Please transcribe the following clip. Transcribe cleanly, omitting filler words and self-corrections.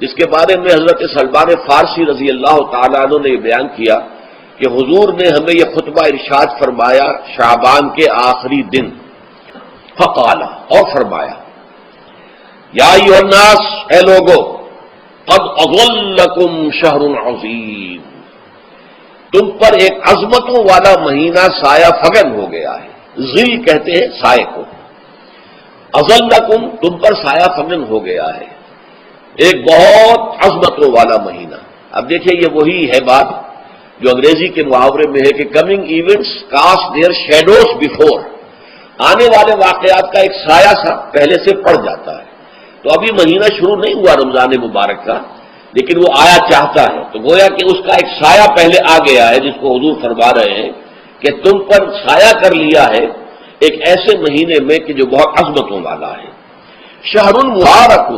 جس کے بارے میں حضرت سلمان فارسی رضی اللہ تعالیٰ عنہ نے یہ بیان کیا کہ حضور نے ہمیں یہ خطبہ ارشاد فرمایا شعبان کے آخری دن، فقال، اور فرمایا، یا ایھا الناس، اے لوگو، قد اظلکم شہر عظیم، تم پر ایک عظمتوں والا مہینہ سایہ فگن ہو گیا ہے۔ ظل کہتے ہیں سائے کو، اظلکم تم پر سایہ فگن ہو گیا ہے، ایک بہت عظمتوں والا مہینہ۔ اب دیکھیں یہ وہی ہے بات جو انگریزی کے محاورے میں ہے کہ coming events cast their shadows before, آنے والے واقعات کا ایک سایہ سا پہلے سے پڑ جاتا ہے۔ تو ابھی مہینہ شروع نہیں ہوا رمضان مبارک کا، لیکن وہ آیا چاہتا ہے، تو گویا کہ اس کا ایک سایہ پہلے آ گیا ہے، جس کو حضور فرما رہے ہیں کہ تم پر سایہ کر لیا ہے ایک ایسے مہینے میں کہ جو بہت عظمتوں والا ہے۔ شہر مبارک،